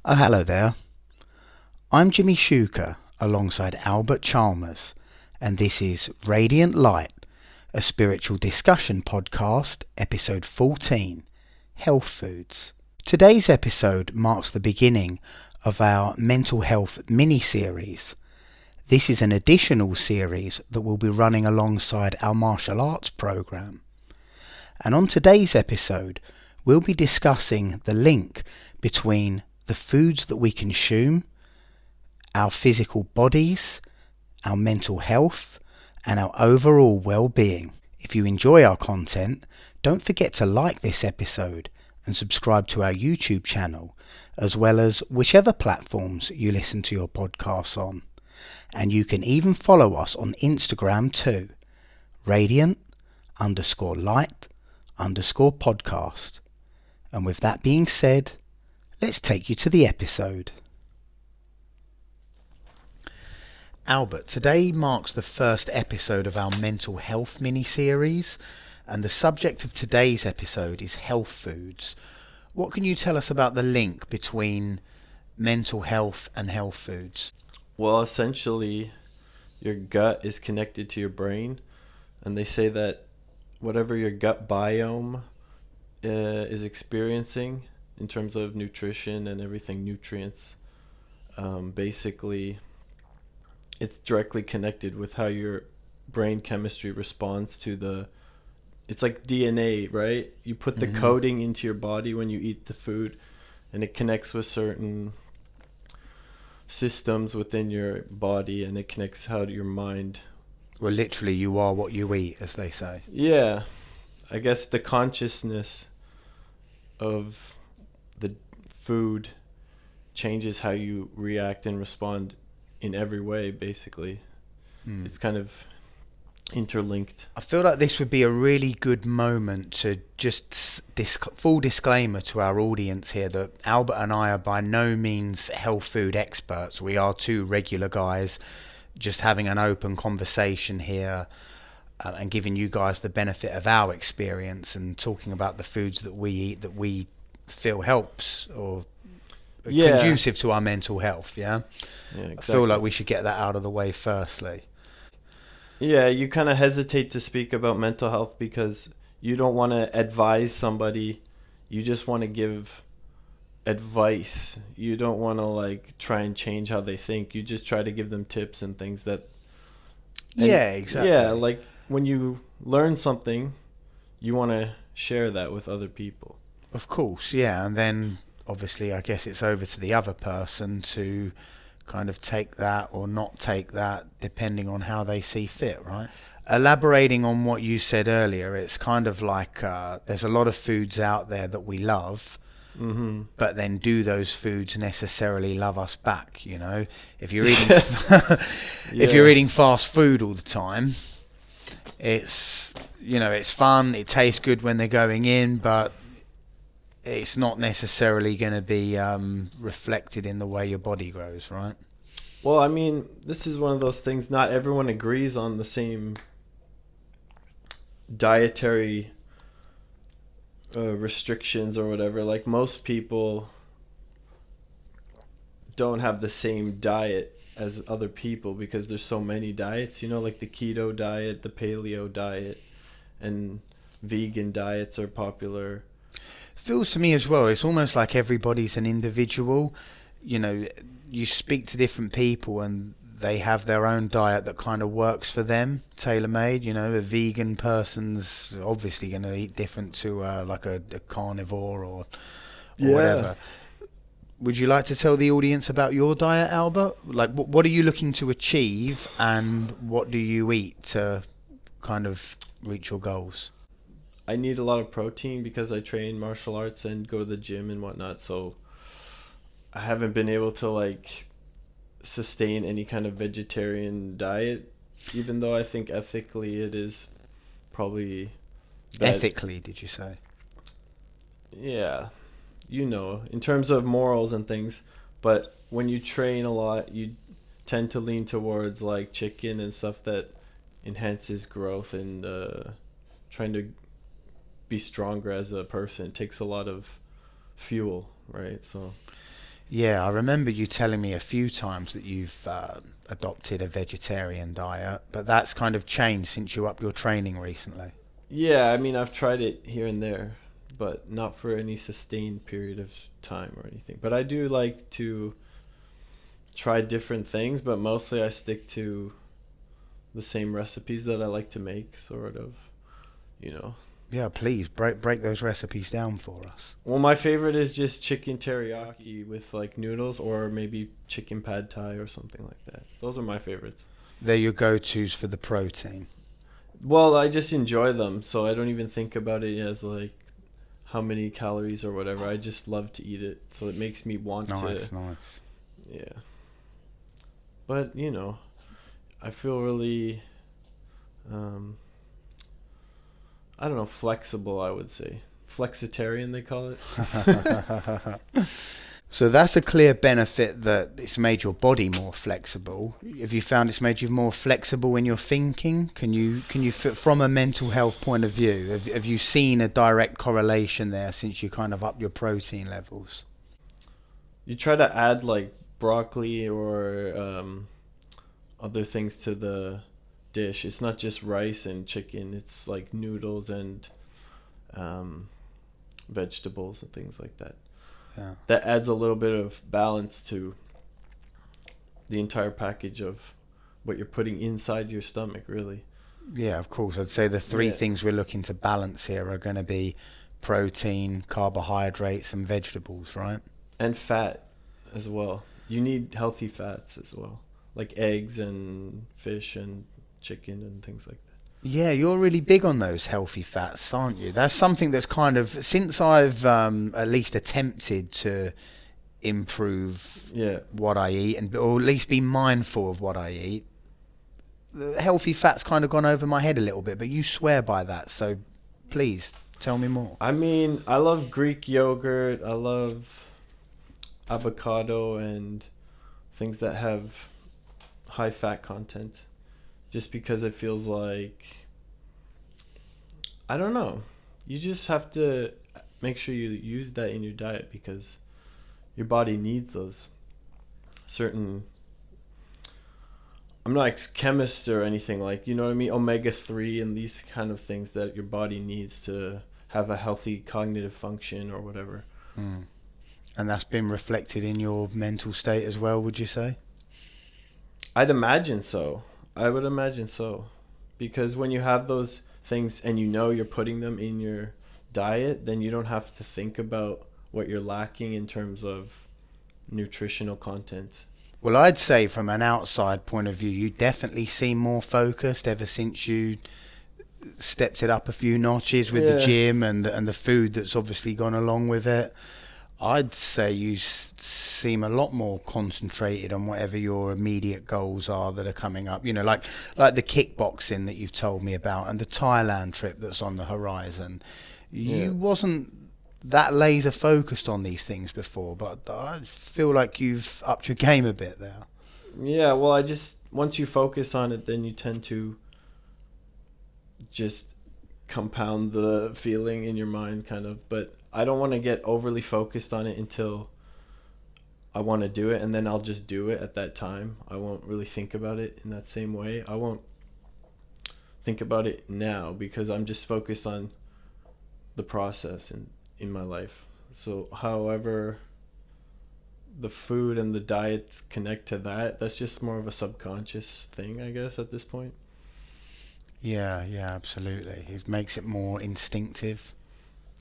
Oh, hello there. I'm Jimmy Shuker alongside Albert Chalmers, and this is Radiant Light, a spiritual discussion podcast, episode 14, Health Foods. Today's episode marks the beginning of our mental health mini-series. This is an additional series that will be running alongside our martial arts program. And on today's episode, we'll be discussing the link between the foods that we consume, our physical bodies, our mental health, and our overall well-being. If you enjoy our content, don't forget to like this episode and subscribe to our YouTube channel, as well as whichever platforms you listen to your podcasts on. And you can even follow us on Instagram too, radiant_light_podcast. And with that being said, let's take you to the episode. Albert, today marks the first episode of our mental health mini-series, and the subject of today's episode is health foods. What can you tell us about the link between mental health and health foods? Well, essentially, your gut is connected to your brain, and they say that whatever your gut biome is experiencing in terms of nutrition and everything, nutrients, basically, it's directly connected with how your brain chemistry responds to it's like DNA, right? You put the coding into your body when you eat the food, and it connects with certain systems within your body, and it connects how to your mind. Well, literally, you are what you eat, as they say. Yeah, I guess the consciousness of the food changes how you react and respond in every way, basically. It's kind of interlinked. I feel like this would be a really good moment to just full disclaimer to our audience here that Albert and I are by no means health food experts. We are two regular guys just having an open conversation here, and giving you guys the benefit of our experience and talking about the foods that we eat that we feel helps or conducive to our mental health. Yeah, exactly. I feel like we should get that out of the way firstly. Yeah, you kind of hesitate to speak about mental health because you don't want to advise somebody. You just want to give advice. You don't want to try and change how they think. You just try to give them tips and things yeah, exactly. Yeah, like when you learn something, you want to share that with other people. Of course, yeah, and then obviously I guess it's over to the other person to kind of take that or not take that depending on how they see fit, right? Elaborating on what you said earlier, it's kind of like there's a lot of foods out there that we love, but then do those foods necessarily love us back? You know, if you're eating if you're eating fast food all the time, it's fun, it tastes good when they're going in, but it's not necessarily going to be reflected in the way your body grows, right? Well, I mean, this is one of those things. Not everyone agrees on the same dietary restrictions or whatever. Like, most people don't have the same diet as other people because there's so many diets, like the keto diet, the paleo diet, and vegan diets are popular. Feels to me as well, it's almost like everybody's an individual. You speak to different people and they have their own diet that kind of works for them, tailor-made. A vegan person's obviously going to eat different to like a carnivore or whatever. Would you like to tell the audience about your diet, Albert? Like, what are you looking to achieve and what do you eat to kind of reach your goals? I need a lot of protein because I train martial arts and go to the gym and whatnot, so I haven't been able to sustain any kind of vegetarian diet, even though I think ethically it is probably ethically, did you say? Yeah, in terms of morals and things. But when you train a lot, you tend to lean towards chicken and stuff that enhances growth and trying to be stronger as a person. It takes a lot of fuel, right? So Yeah, I remember you telling me a few times that you've adopted a vegetarian diet, but that's kind of changed since you upped your training recently. Yeah, I mean, I've tried it here and there, but not for any sustained period of time or anything. But I do like to try different things, but mostly I stick to the same recipes that I like to make, sort of, you know. Yeah, please break those recipes down for us. Well, my favorite is just chicken teriyaki with like noodles or maybe chicken pad thai or something like that. Those are my favorites. They're your go-tos for the protein. Well, I just enjoy them, so I don't even think about it as like how many calories or whatever. I just love to eat it, so it makes me want to. Nice. Yeah. But, I feel really I don't know, flexible, I would say. Flexitarian, they call it. So that's a clear benefit that it's made your body more flexible. Have you found it's made you more flexible in your thinking? Can you from a mental health point of view, have you seen a direct correlation there since you kind of up your protein levels? You try to add like broccoli or other things to the dish. It's not just rice and chicken. It's like noodles and vegetables and things like that. Yeah. That adds a little bit of balance to the entire package of what you're putting inside your stomach, really. Yeah, of course. I'd say the three Yeah. things we're looking to balance here are going to be protein, carbohydrates, and vegetables, right? And fat as well. You need healthy fats as well, like eggs and fish and chicken and things like that. Yeah, you're really big on those healthy fats, aren't you? That's something that's kind of, since I've at least attempted to improve Yeah. what I eat, and or at least be mindful of what I eat, the healthy fat's kind of gone over my head a little bit, but you swear by that, so please tell me more. I mean, I love Greek yogurt. I love avocado and things that have high fat content. Just because it feels like, I don't know. You just have to make sure you use that in your diet because your body needs those certain. I'm not a chemist or anything, like, you know what I mean? Omega-3 and these kind of things that your body needs to have a healthy cognitive function or whatever. Mm. And that's been reflected in your mental state as well, would you say? I'd imagine so. I would imagine so. Because when you have those things and you know you're putting them in your diet, then you don't have to think about what you're lacking in terms of nutritional content. Well, I'd say from an outside point of view, you definitely seem more focused ever since you stepped it up a few notches with the Yeah. gym and the food that's obviously gone along with it. I'd say you seem a lot more concentrated on whatever your immediate goals are that are coming up. You know, like the kickboxing that you've told me about and the Thailand trip that's on the horizon. Yeah. You wasn't that laser focused on these things before, but I feel like you've upped your game a bit there. Yeah, well, once you focus on it, then you tend to just compound the feeling in your mind, kind of. But I don't want to get overly focused on it until I want to do it, and then I'll just do it at that time. I won't really think about it in that same way. I won't think about it now because I'm just focused on the process in my life. So however the food and the diets connect to that, that's just more of a subconscious thing, I guess, at this point. Yeah, absolutely. It makes it more instinctive.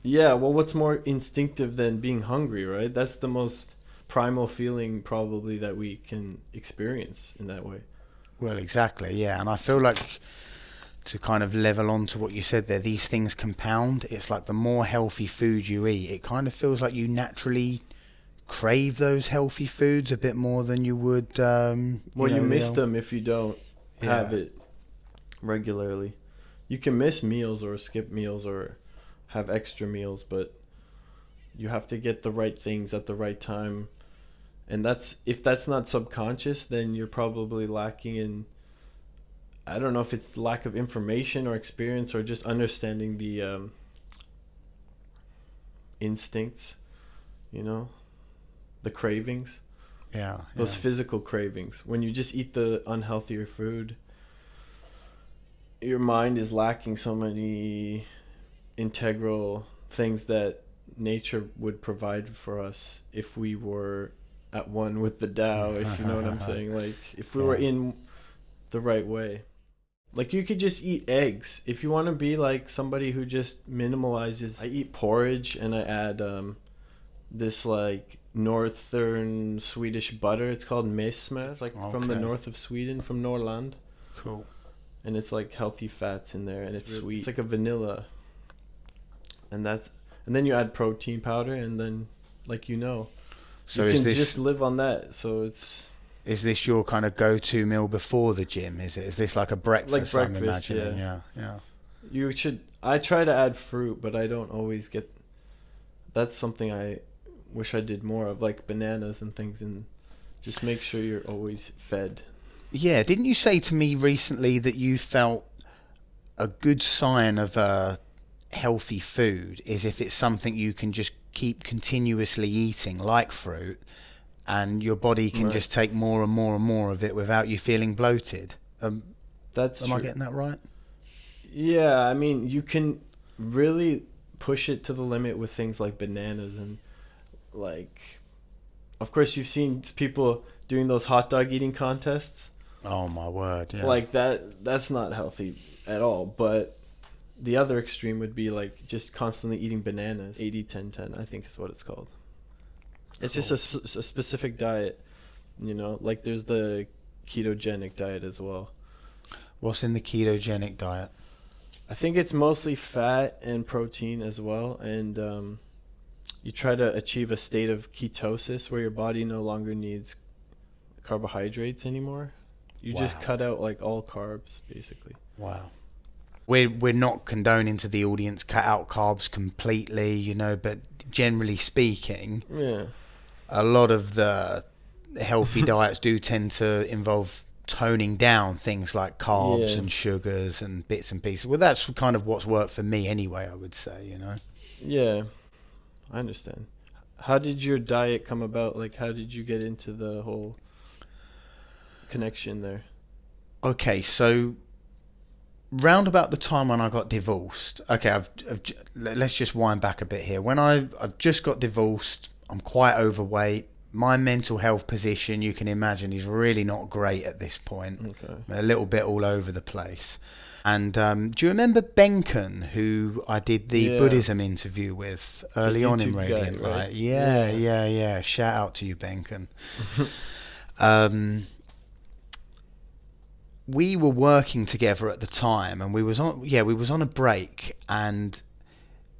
Yeah, well, what's more instinctive than being hungry, right? That's the most primal feeling probably that we can experience in that way. Well, exactly, yeah. And I feel like to kind of level on to what you said there, these things compound. It's like the more healthy food you eat, it kind of feels like you naturally crave those healthy foods a bit more than you would. Well, you know, miss them if you don't have Yeah. it regularly. You can miss meals or skip meals or have extra meals, but you have to get the right things at the right time. And if that's not subconscious, then you're probably lacking in, I don't know if it's lack of information or experience or just understanding the instincts, you know? the cravings. Yeah. Those physical cravings. When you just eat the unhealthier food, your mind is lacking so many integral things that nature would provide for us if we were at one with the Tao, if you know what I'm saying. Like, if we were in the right way. Like, you could just eat eggs. If you want to be like somebody who just minimalizes, I eat porridge and I add this like northern Swedish butter. It's called mesme. It's like from the north of Sweden, from Norrland. Cool. And it's like healthy fats in there, and it's sweet. It's like a vanilla. And then you add protein powder, and then so you can just live on that. So it's. Is this your kind of go-to meal before the gym? Is this like a breakfast? Like breakfast, I'm imagining? Yeah. You should. I try to add fruit, but I don't always get. That's something I wish I did more of, like bananas and things, and just make sure you're always fed. Yeah, didn't you say to me recently that you felt a good sign of a healthy food is if it's something you can just keep continuously eating, like fruit, and your body can just take more and more and more of it without you feeling bloated? That's am I getting that right? Yeah, I mean, you can really push it to the limit with things like bananas and like, of course you've seen people doing those hot dog eating contests. Oh my word, yeah. Like that's not healthy at all, but the other extreme would be like just constantly eating bananas. 80-10-10, I think is what it's called. It's just a specific diet, like there's the ketogenic diet as well. What's in the ketogenic diet? I think it's mostly fat and protein as well, and you try to achieve a state of ketosis where your body no longer needs carbohydrates anymore. You just cut out like all carbs, basically. Wow. We're not condoning to the audience cut out carbs completely, but generally speaking, a lot of the healthy diets do tend to involve toning down things like carbs and sugars and bits and pieces. Well, that's kind of what's worked for me anyway, I would say, Yeah, I understand. How did your diet come about? Like, how did you get into the whole connection there? Okay, so round about the time when I got divorced. Okay, let's just wind back a bit here. When I've just got divorced, I'm quite overweight. My mental health position, you can imagine, is really not great at this point. Okay. I'm a little bit all over the place. And do you remember Benken, who I did the Buddhism interview with early on in Radiant Light? Right? Yeah. Shout out to you, Benken. We were working together at the time, and we was on a break, and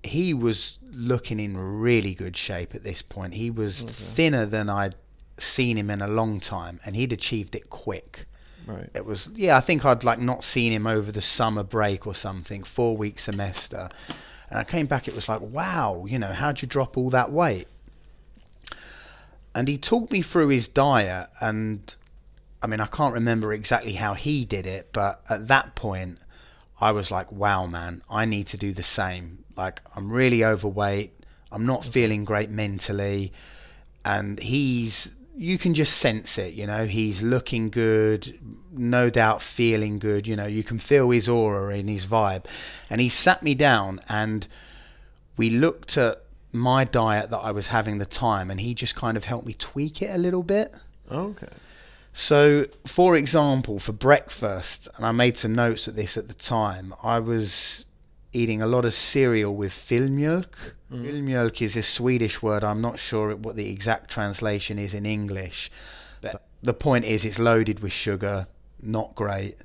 he was looking in really good shape at this point. He was thinner than I'd seen him in a long time, and he'd achieved it quick. Right. It was, I think I'd like not seen him over the summer break or something, 4-week semester. And I came back, it was like, wow, how'd you drop all that weight? And he talked me through his diet, and I mean, I can't remember exactly how he did it, but at that point, I was like, wow, man, I need to do the same. Like, I'm really overweight. I'm not feeling great mentally. And you can just sense it, he's looking good, no doubt feeling good, you can feel his aura in his vibe. And he sat me down and we looked at my diet that I was having the time, and he just kind of helped me tweak it a little bit. Okay. So, for example, for breakfast, and I made some notes at this at the time, I was eating a lot of cereal with filmjölk. Filmjölk is a Swedish word. I'm not sure what the exact translation is in English. But the point is, it's loaded with sugar, not great.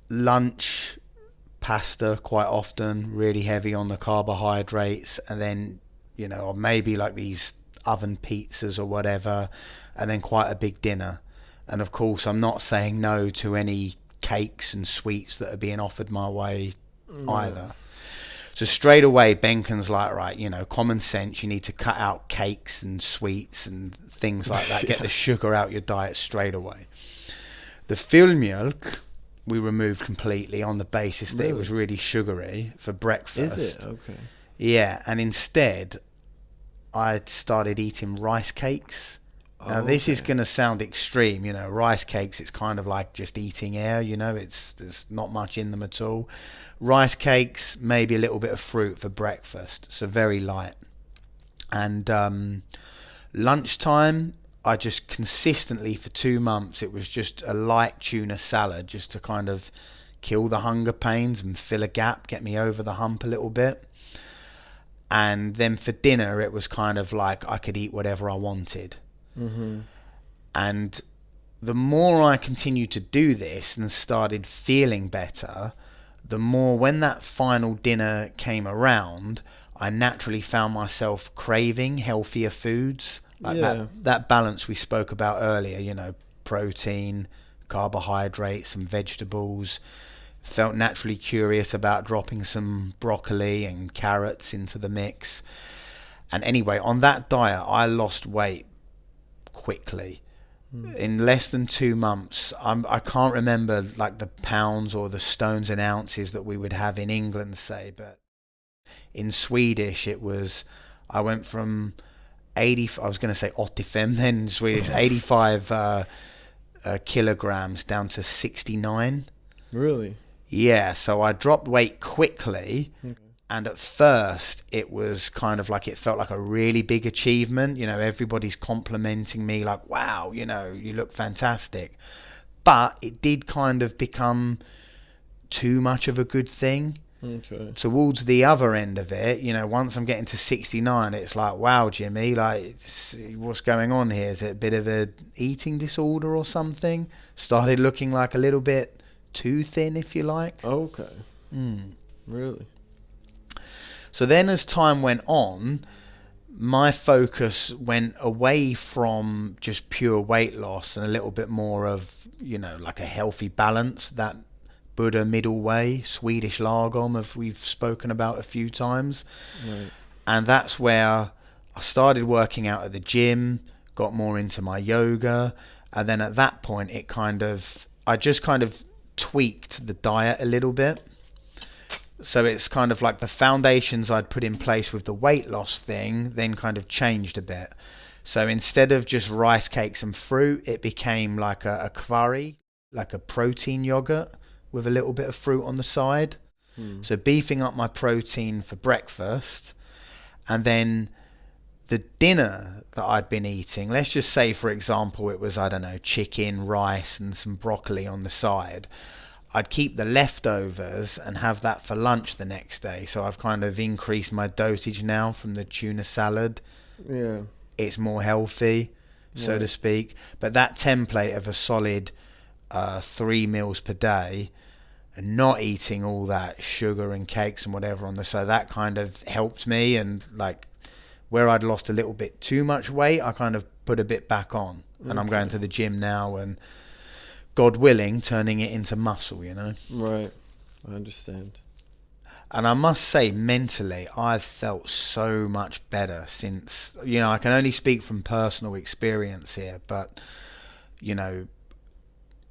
Lunch, pasta quite often, really heavy on the carbohydrates. And then, or maybe like these oven pizzas or whatever, and then quite a big dinner. And of course, I'm not saying no to any cakes and sweets that are being offered my way either. So straight away, Benken's like, right, common sense, you need to cut out cakes and sweets and things like that. Get the sugar out your diet straight away. The filmjölk we removed completely on the basis that it was really sugary for breakfast. Is it? Okay. Yeah, and instead I started eating rice cakes. Now, Oh, this is okay. going to sound extreme, rice cakes, it's kind of like just eating air, there's not much in them at all. Rice cakes, maybe a little bit of fruit for breakfast, so very light. And lunchtime, I just consistently for 2 months, it was just a light tuna salad just to kind of kill the hunger pains and fill a gap, get me over the hump a little bit. And then for dinner, it was kind of like I could eat whatever I wanted. Mm-hmm. And the more I continued to do this and started feeling better, the more when that final dinner came around, I naturally found myself craving healthier foods, like Yeah. that balance we spoke about earlier, protein, carbohydrates, and vegetables. Felt naturally curious about dropping some broccoli and carrots into the mix. And anyway, on that diet, I lost weight quickly. Mm. In less than 2 months, I can't remember like the pounds or the stones and ounces that we would have in England, say, but in Swedish it was, I went from 80, I was going to say 85 then in Swedish, 85 kilograms down to 69. Really? Yeah, so I dropped weight quickly. Okay. And at first, it was kind of like it felt like a really big achievement. Everybody's complimenting me, like, wow, you look fantastic. But it did kind of become too much of a good thing. Okay. Towards the other end of it, once I'm getting to 69, it's like, wow, Jimmy, like, what's going on here? Is it a bit of a eating disorder or something? Started looking like a little bit too thin, if you like. Okay. Mm. Really? So then as time went on, my focus went away from just pure weight loss and a little bit more of, like a healthy balance, that Buddha middle way, Swedish lagom, as we've spoken about a few times. Right. And that's where I started working out at the gym, got more into my yoga. And then at that point, I just kind of tweaked the diet a little bit. So it's kind of like the foundations I'd put in place with the weight loss thing then kind of changed a bit. So instead of just rice cakes and fruit, it became like a curry, like a protein yogurt with a little bit of fruit on the side. Hmm. So beefing up my protein for breakfast, and then the dinner that I'd been eating, let's just say for example it was, I don't know, chicken, rice and some broccoli on the side. I'd keep the leftovers and have that for lunch the next day. So I've kind of increased my dosage now from the tuna salad. Yeah. It's more healthy, so Right. to speak. But that template of a solid 3 meals per day and not eating all that sugar and cakes and whatever on the side, that kind of helped me. And like where I'd lost a little bit too much weight, I kind of put a bit back on. And I'm going Okay. to the gym now and God willing, turning it into muscle, Right. I understand. And I must say, mentally, I've felt so much better since, I can only speak from personal experience here, but,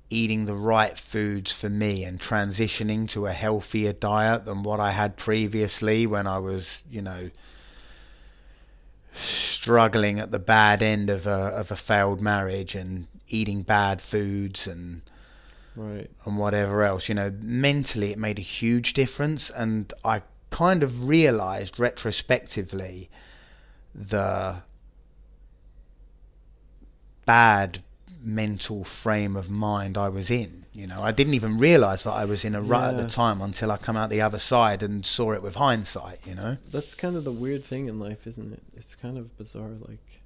eating the right foods for me and transitioning to a healthier diet than what I had previously when I was, struggling at the bad end of a failed marriage and eating bad foods and Right. whatever else. Mentally it made a huge difference, and I kind of realized retrospectively the bad mental frame of mind I was in. I didn't even realize that I was in a rut at Yeah. the time until I come out the other side and saw it with hindsight. That's kind of the weird thing in life, isn't it? It's kind of bizarre, like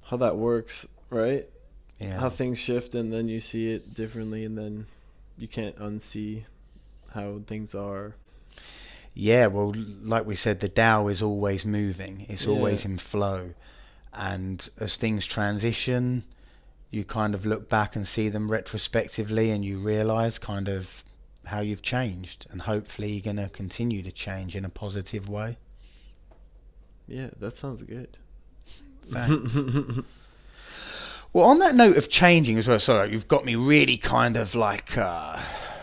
how that works, right? Yeah. How things shift, and then you see it differently, and then you can't unsee how things are. Yeah, well, like we said, the Tao is always moving. It's always Yeah. in flow. And as things transition, you kind of look back and see them retrospectively and you realize kind of how you've changed. And hopefully you're going to continue to change in a positive way. Yeah, that sounds good. Thanks. Well, on that note of changing as well, sorry, you've got me really kind of like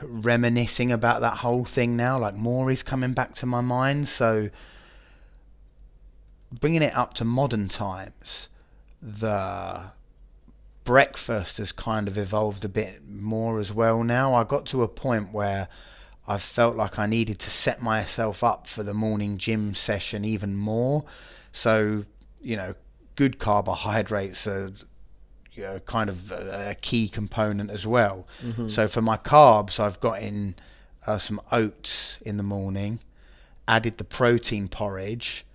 reminiscing about that whole thing now. Like more is coming back to my mind. So bringing it up to modern times, the breakfast has kind of evolved a bit more as well now. I got to a point where I felt like I needed to set myself up for the morning gym session even more. So, good carbohydrates are kind of a key component as well. Mm-hmm. So for my carbs, I've got in some oats in the morning, added the protein porridge,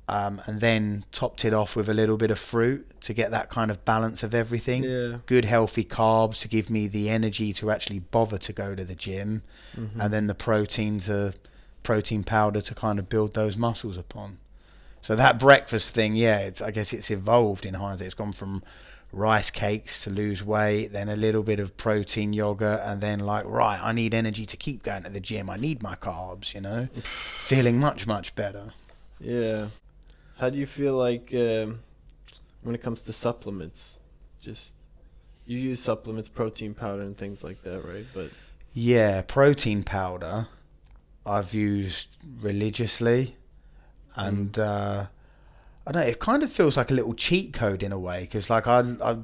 and then topped it off with a little bit of fruit to get that kind of balance of everything. Yeah. Good healthy carbs to give me the energy to actually bother to go to the gym, Mm-hmm. and then the proteins are protein powder to kind of build those muscles upon. So that breakfast thing, yeah, I guess it's evolved in hindsight. It's gone from rice cakes to lose weight, then a little bit of protein yogurt, and then right, I need energy to keep going to the gym. I need my carbs, feeling much, much better. Yeah. How do you feel like when it comes to supplements? Just, you use supplements, protein powder and things like that, right? But yeah, protein powder I've used religiously, and I don't know, it kind of feels like a little cheat code in a way, because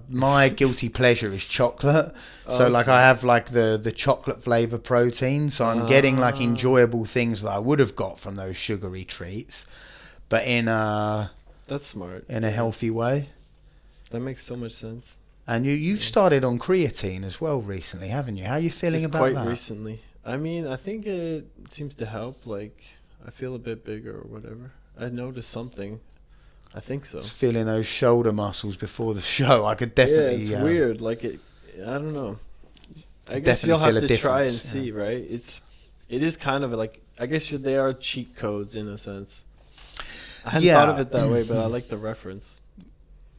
my guilty pleasure is chocolate. So I have the chocolate flavor protein, so I'm getting enjoyable things that I would have got from those sugary treats, but in that's smart. in a healthy way. That makes so much sense. And you've started on creatine as well recently, haven't you? How are you feeling about that? Just quite recently. I mean, I think it seems to help. I feel a bit bigger or whatever. I noticed something. I think so. Just feeling those shoulder muscles before the show. I could definitely. Yeah, it's weird. I don't know. I guess you'll have to try and see, right? It is kind of I guess they are cheat codes in a sense. I hadn't thought of it that way, but I like the reference.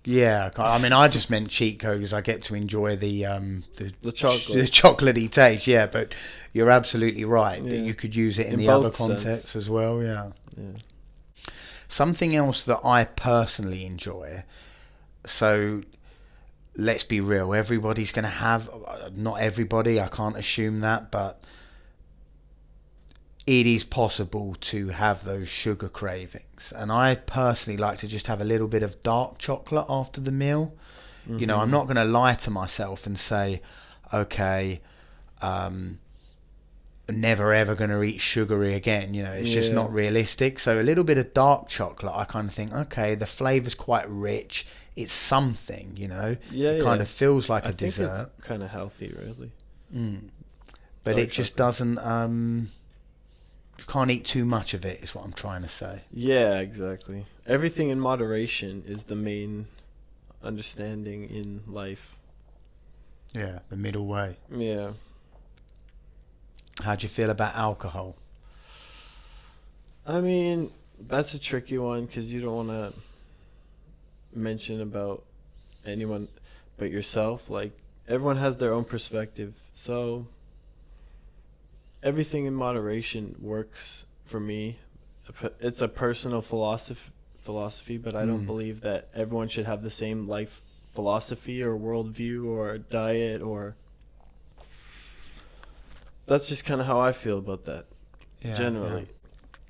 Yeah, I mean, I just meant cheat code because I get to enjoy the chocolate, the chocolatey taste. Yeah, but you're absolutely right that you could use it in the other contexts as well. Yeah. Something else that I personally enjoy. So let's be real. Everybody's going to have, not everybody. I can't assume that, but it is possible to have those sugar cravings, and I personally like to just have a little bit of dark chocolate after the meal. Mm-hmm. I'm not going to lie to myself and say, okay, never ever going to eat sugary again. It's just not realistic. So a little bit of dark chocolate, I kind of think, okay, the flavor's quite rich, it's something, it kind of feels like a dessert. I think it's kind of healthy, really. But it just doesn't you can't eat too much of it, is what I'm trying to say. Yeah, exactly. Everything in moderation is the main understanding in life. Yeah, the middle way. Yeah. How do you feel about alcohol? I mean, that's a tricky one because you don't want to mention about anyone but yourself. Everyone has their own perspective. So everything in moderation works for me. It's a personal philosophy, but I don't believe that everyone should have the same life philosophy or worldview or diet or... That's just kind of how I feel about that, generally. Yeah.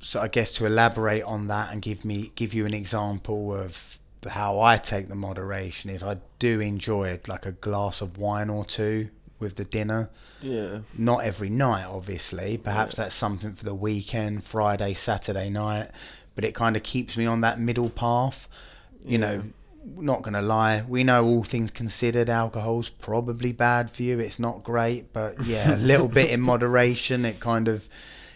So I guess to elaborate on that and give you an example of how I take the moderation is I do enjoy it, like a glass of wine or two with the dinner. Yeah. Not every night, obviously. Perhaps that's something for the weekend, Friday, Saturday night. But it kind of keeps me on that middle path. Not going to lie. We know, all things considered, alcohol's probably bad for you. It's not great. But yeah, a little bit in moderation. It kind of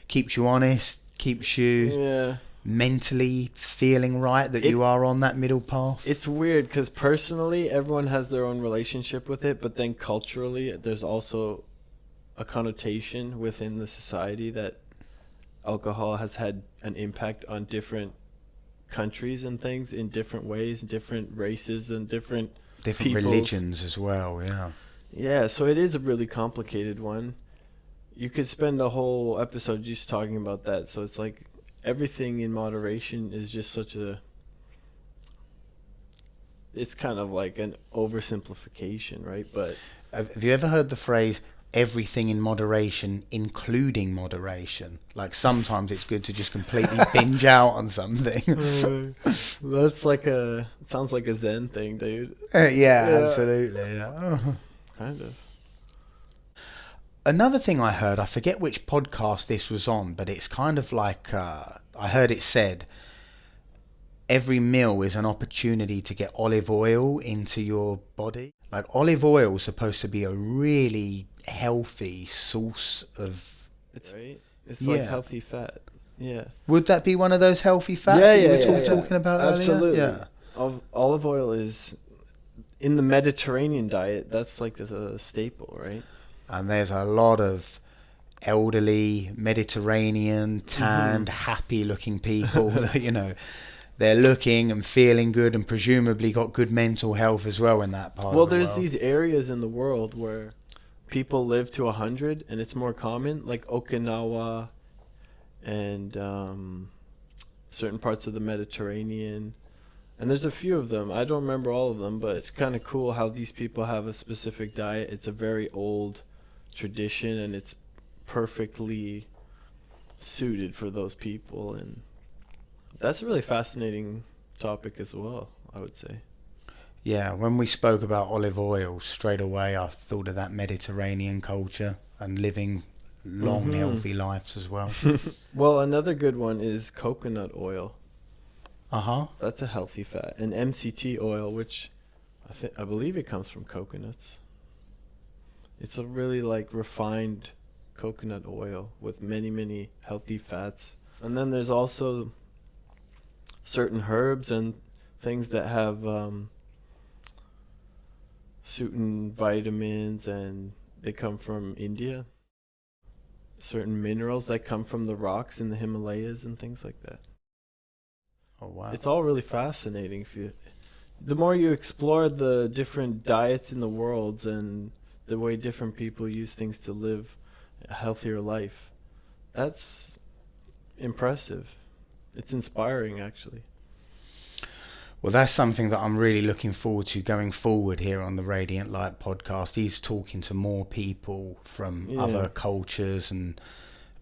keeps you honest, keeps you mentally feeling right that you are on that middle path. It's weird because personally, everyone has their own relationship with it. But then culturally, there's also a connotation within the society that alcohol has had an impact on different countries and things in different ways, different races and different religions as well. So it is a really complicated one. You could spend a whole episode just talking about that. So it's like everything in moderation is just it's kind of like an oversimplification, right? But have you ever heard the phrase everything in moderation, including moderation. Like sometimes it's good to just completely binge out on something. That's like it sounds like a Zen thing, dude. Yeah, absolutely. Yeah. Kind of. Another thing I heard, I forget which podcast this was on, but it's kind of like, I heard it said, every meal is an opportunity to get olive oil into your body. Like olive oil is supposed to be a really healthy source of... It's right. It's like healthy fat. Yeah. Would that be one of those healthy fats that you were talking about Absolutely. earlier? Yeah. Olive oil is in the Mediterranean diet. That's like the staple, right? And there's a lot of elderly, Mediterranean, tanned, happy-looking people that, you know, they're looking and feeling good and presumably got good mental health as well in that part of the world. Well, there's these areas in the world where people live to 100 and it's more common, like Okinawa and certain parts of the Mediterranean. And there's a few of them. I don't remember all of them, but it's kind of cool how these people have a specific diet. It's a very old tradition and it's perfectly suited for those people, and that's a really fascinating topic as well, I would say. Yeah, when we spoke about olive oil, straight away I thought of that Mediterranean culture and living long, healthy lives as well. Well, another good one is coconut oil. Uh-huh. That's a healthy fat. And MCT oil, which I believe it comes from coconuts. It's a really like refined coconut oil with many, many healthy fats. And then there's also certain herbs and things that have certain vitamins, and they come from India. Certain minerals that come from the rocks in the Himalayas and things like that. Oh, wow. It's all really fascinating. The more you explore the different diets in the world and the way different people use things to live a healthier life, that's impressive. It's inspiring, actually. Well, that's something that I'm really looking forward to going forward here on the Radiant Light podcast. He's talking to more people from other cultures and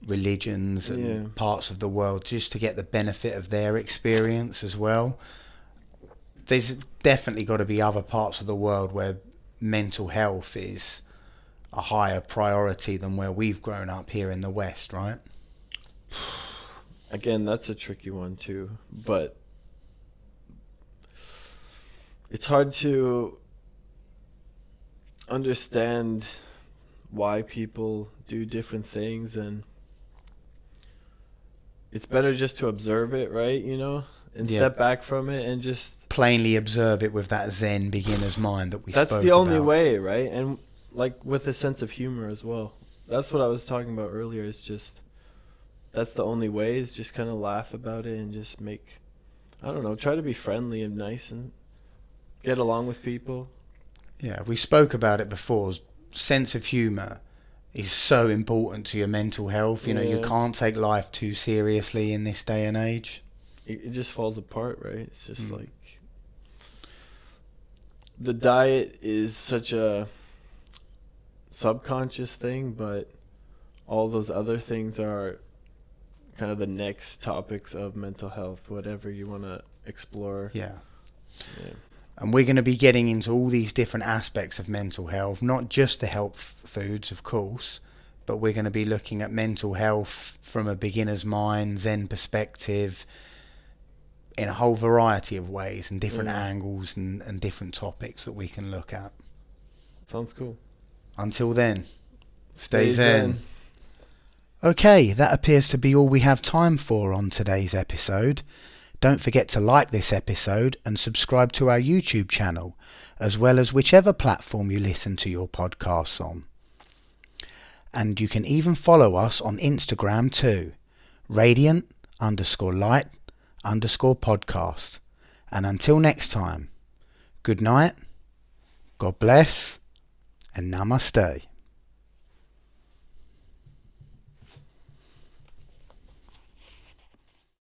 religions and parts of the world just to get the benefit of their experience as well. There's definitely got to be other parts of the world where mental health is a higher priority than where we've grown up here in the West, right? Again, that's a tricky one too, but it's hard to understand why people do different things, and it's better just to observe it, right? You know, and step back from it and just plainly observe it with that Zen beginner's mind that we spoke about. That's the only way, right? And like with a sense of humor as well. That's what I was talking about earlier. It's just that's the only way, is just kind of laugh about it and just make, I don't know, try to be friendly and nice and get along with people. Yeah, we spoke about it before. Sense of humor is so important to your mental health. You know, you can't take life too seriously in this day and age. It just falls apart, right? It's just like the diet is such a subconscious thing, but all those other things are kind of the next topics of mental health, whatever you want to explore. Yeah. And we're going to be getting into all these different aspects of mental health, not just the health foods, of course, but we're going to be looking at mental health from a beginner's mind, Zen perspective, in a whole variety of ways and different angles and different topics that we can look at. Sounds cool. Until then, stay zen. Okay, that appears to be all we have time for on today's episode. Don't forget to like this episode and subscribe to our YouTube channel, as well as whichever platform you listen to your podcasts on. And you can even follow us on Instagram too, radiant_light_podcast. And until next time, good night, God bless, and namaste.